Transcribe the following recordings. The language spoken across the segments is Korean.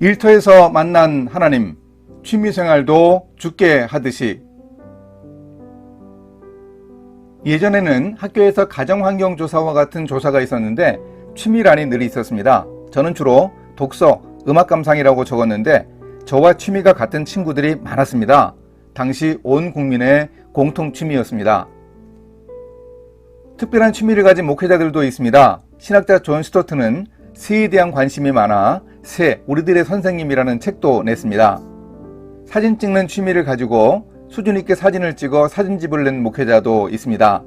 일터에서 만난 하나님, 취미생활도 죽게 하듯이. 예전에는 학교에서 가정환경조사와 같은 조사가 있었는데 취미란이 늘 있었습니다. 저는 주로 독서, 음악 감상이라고 적었는데 저와 취미가 같은 친구들이 많았습니다. 당시 온 국민의 공통 취미였습니다. 특별한 취미를 가진 목회자들도 있습니다. 신학자 존 스토트는 새에 대한 관심이 많아 새, 우리들의 선생님이라는 책도 냈습니다. 사진 찍는 취미를 가지고 수준 있게 사진을 찍어 사진집을 낸 목회자도 있습니다.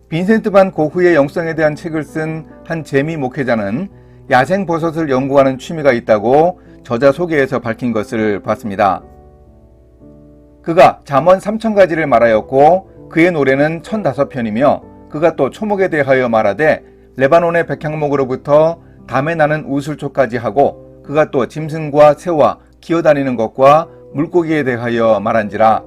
빈센트 반 고흐의 영성에 대한 책을 쓴 한 재미 목회자는 야생 버섯을 연구하는 취미가 있다고 저자 소개에서 밝힌 것을 봤습니다. 그가 잠언 3000가지를 말하였고 그의 노래는 1005편이며 그가 또 초목에 대하여 말하되 레바논의 백향목으로부터 담에 나는 우슬초까지 하고 그가 또 짐승과 새와 기어다니는 것과 물고기에 대하여 말한지라.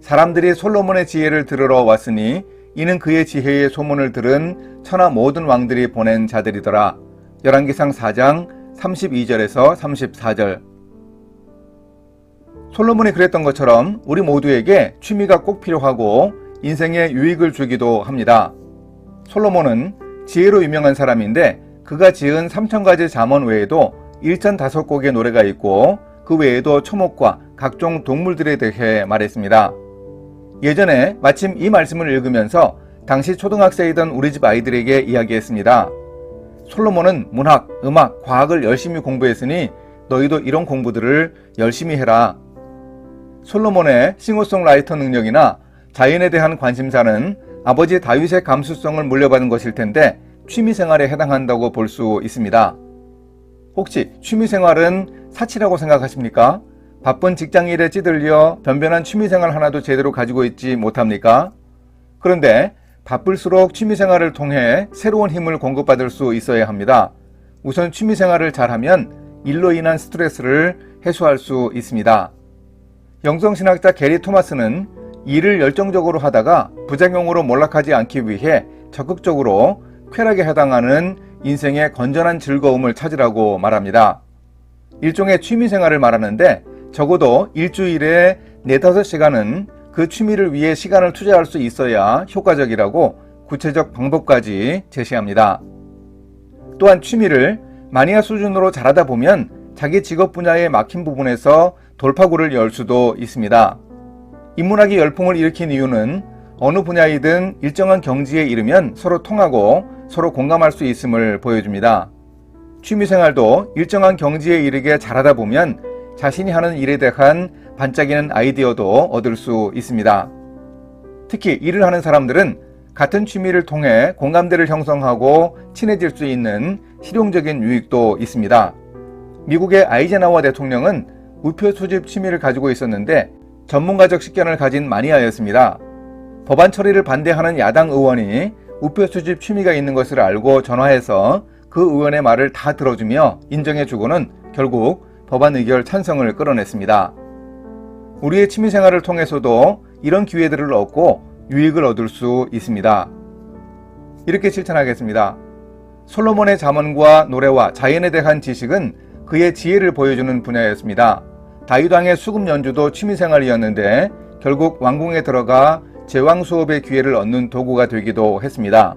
사람들이 솔로몬의 지혜를 들으러 왔으니 이는 그의 지혜의 소문을 들은 천하 모든 왕들이 보낸 자들이더라. 열왕기상 4장 32절에서 34절. 솔로몬이 그랬던 것처럼 우리 모두에게 취미가 꼭 필요하고 인생에 유익을 주기도 합니다. 솔로몬은 지혜로 유명한 사람인데 그가 지은 3000가지 잠언 외에도 1005곡의 노래가 있고 그 외에도 초목과 각종 동물들에 대해 말했습니다. 예전에 마침 이 말씀을 읽으면서 당시 초등학생이던 우리 집 아이들에게 이야기했습니다. 솔로몬은 문학, 음악, 과학을 열심히 공부했으니 너희도 이런 공부들을 열심히 해라. 솔로몬의 싱어송라이터 능력이나 자연에 대한 관심사는 아버지 다윗의 감수성을 물려받은 것일 텐데 취미생활에 해당한다고 볼 수 있습니다. 혹시 취미생활은 사치라고 생각하십니까? 바쁜 직장일에 찌들려 변변한 취미생활 하나도 제대로 가지고 있지 못합니까? 그런데 바쁠수록 취미생활을 통해 새로운 힘을 공급받을 수 있어야 합니다. 우선 취미생활을 잘하면 일로 인한 스트레스를 해소할 수 있습니다. 영성신학자 게리 토마스는 일을 열정적으로 하다가 부작용으로 몰락하지 않기 위해 적극적으로 쾌락에 해당하는 인생의 건전한 즐거움을 찾으라고 말합니다. 일종의 취미생활을 말하는데 적어도 일주일에 4-5시간은 그 취미를 위해 시간을 투자할 수 있어야 효과적이라고 구체적 방법까지 제시합니다. 또한 취미를 마니아 수준으로 잘하다 보면 자기 직업 분야에 막힌 부분에서 돌파구를 열 수도 있습니다. 인문학이 열풍을 일으킨 이유는 어느 분야이든 일정한 경지에 이르면 서로 통하고 서로 공감할 수 있음을 보여줍니다. 취미생활도 일정한 경지에 이르게 잘하다 보면 자신이 하는 일에 대한 반짝이는 아이디어도 얻을 수 있습니다. 특히 일을 하는 사람들은 같은 취미를 통해 공감대를 형성하고 친해질 수 있는 실용적인 유익도 있습니다. 미국의 아이젠하워 대통령은 우표 수집 취미를 가지고 있었는데 전문가적 식견을 가진 마니아였습니다. 법안 처리를 반대하는 야당 의원이 우표 수집 취미가 있는 것을 알고 전화해서 그 의원의 말을 다 들어주며 인정해주고는 결국 법안 의결 찬성을 끌어냈습니다. 우리의 취미생활을 통해서도 이런 기회들을 얻고 유익을 얻을 수 있습니다. 이렇게 실천하겠습니다. 솔로몬의 잠언과 노래와 자연에 대한 지식은 그의 지혜를 보여주는 분야였습니다. 다윗 왕의 수금 연주도 취미생활이었는데 결국 왕궁에 들어가 제왕 수업의 기회를 얻는 도구가 되기도 했습니다.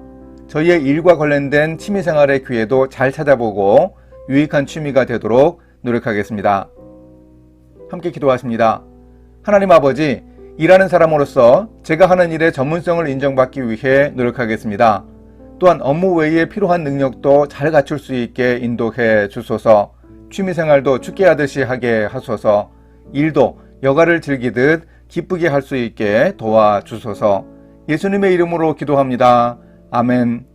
저희의 일과 관련된 취미생활의 기회도 잘 찾아보고 유익한 취미가 되도록 노력하겠습니다. 함께 기도하십니다. 하나님 아버지, 일하는 사람으로서 제가 하는 일의 전문성을 인정받기 위해 노력하겠습니다. 또한 업무 외에 필요한 능력도 잘 갖출 수 있게 인도해 주소서. 취미생활도 죽게 하듯이 하게 하소서. 일도 여가를 즐기듯 기쁘게 할 수 있게 도와주소서. 예수님의 이름으로 기도합니다. 아멘.